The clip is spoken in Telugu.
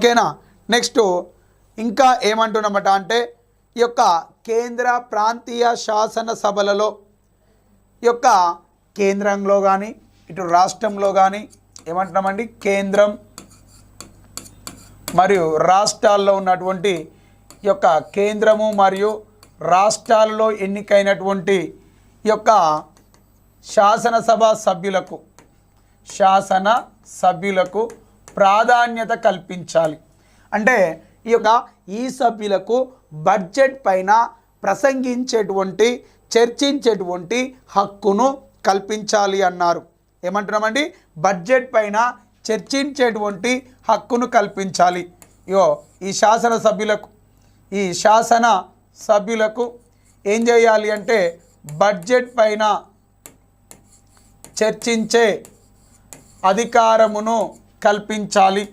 ఓకేనా. నెక్స్ట్ ఇంకా ఏమంటున్నామట అంటే ఈ యొక్క కేంద్ర ప్రాంతీయ శాసన సభలలో ఈ యొక్క కేంద్రంలో కానీ ఇటు రాష్ట్రంలో కానీ ఏమంటున్నామండి, కేంద్రం మరియు రాష్ట్రాల్లో ఉన్నటువంటి ఈ యొక్క కేంద్రము మరియు రాష్ట్రాలలో ఎన్నికైనటువంటి ఈ యొక్క శాసనసభ సభ్యులకు ప్రాధాన్యత కల్పించాలి. అంటే ఈ సభ్యులకు బడ్జెట్ పైన ప్రసంగించేటువంటి చర్చించేటువంటి హక్కును కల్పించాలి అన్నారు. ఏమంటున్నామండి, బడ్జెట్ పైన చర్చించేటువంటి హక్కును కల్పించాలి. ఈ శాసన సభ్యులకు ఏం చేయాలి అంటే బడ్జెట్ పైన చర్చించే అధికారమును కల్పించాలి.